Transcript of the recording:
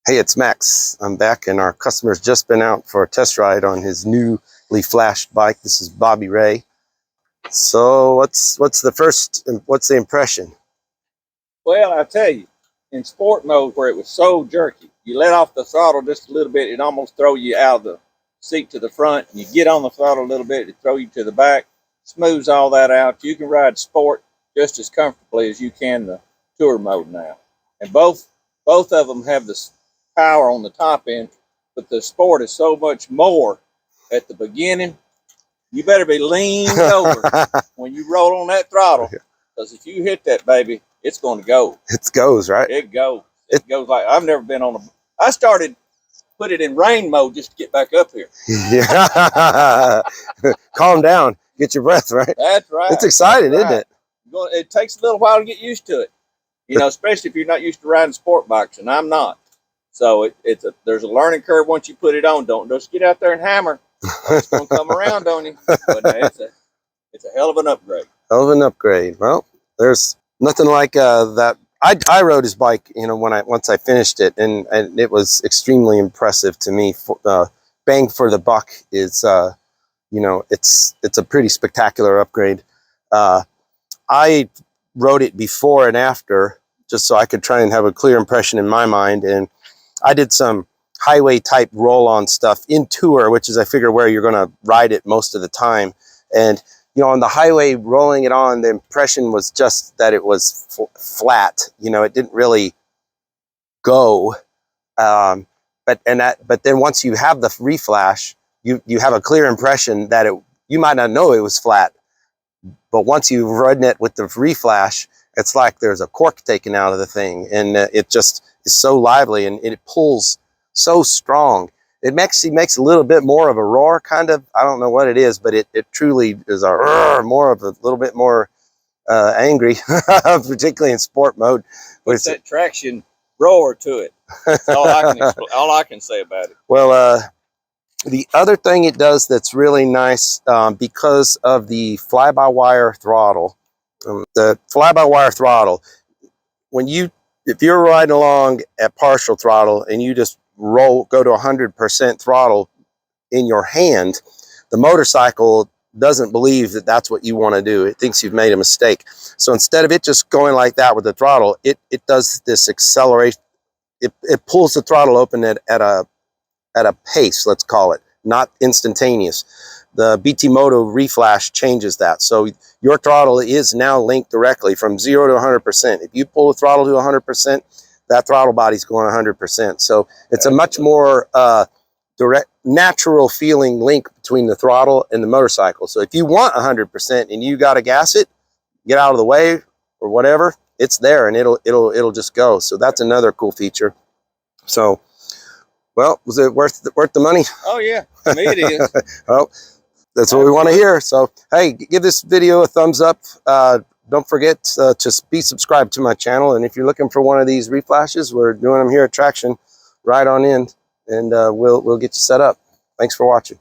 Hey, it's Max. I'm back, and our customer's just been out for a test ride on his newly flashed bike. This is Bobby Ray. So what's the impression? Well, I tell you, in sport mode where it was so jerky, you let off the throttle just a little bit, it almost throw you out of the seat to the front, and you get on the throttle a little bit, it throw you to the back, smooths all that out. You can ride sport just as comfortably as you can the tour mode now. And both of them have this power on the top end, but the sport is so much more at the beginning. You better be leaned over when you roll on that throttle, because if you hit that baby, it's going to go. It goes, right? It goes. It goes like I've never been on a. I started put it in rain mode just to get back up here. Yeah. Calm down. Get your breath, right? That's right. It's exciting, isn't it? It takes a little while to get used to it. You know, especially if you're not used to riding sport bikes, and I'm not. So there's a learning curve once you put it on. Don't just get out there and hammer. It's going to come around on you. But it's a hell of an upgrade. Hell of an upgrade. Well, there's nothing like that. I rode his bike, you know, once I finished it, and it was extremely impressive to me. Bang for the buck is, you know, it's a pretty spectacular upgrade. I rode it before and after, just so I could try and have a clear impression in my mind, and I did some highway type roll-on stuff in tour, which is I figure where you're going to ride it most of the time. And you know, on the highway rolling it on, the impression was just that it was flat. You know, it didn't really go. But then once you have the reflash, you have a clear impression that you might not know it was flat, but once you've ridden it with the reflash, it's like there's a cork taken out of the thing, and it just is so lively, and it pulls so strong. It makes a little bit more of a roar, kind of. I don't know what it is, but it truly is a roar, more of a little bit more angry, particularly in sport mode. Puts that traction roar to it. That's all I can say about it. Well, the other thing it does that's really nice, because of the fly-by-wire throttle, if you're riding along at partial throttle and you just go to 100% throttle in your hand, the motorcycle doesn't believe that that's what you want to do. It thinks you've made a mistake. So instead of it just going like that with the throttle, it does this acceleration. It pulls the throttle open at a pace, let's call it, not instantaneous. The BT-Moto Reflash changes that. So your throttle is now linked directly from 0 to 100%. If you pull the throttle to 100%, that throttle body's going 100%. So it's a much more direct, natural feeling link between the throttle and the motorcycle. So if you want 100% and you got to gas it, get out of the way or whatever, it's there and it'll just go. So that's another cool feature. So, well, was it worth the money? Oh yeah, to me it is. Well, that's what we want to hear. So, hey, give this video a thumbs up. Don't forget to be subscribed to my channel. And if you're looking for one of these reflashes, we're doing them here at Traction. Right on in, and we'll get you set up. Thanks for watching.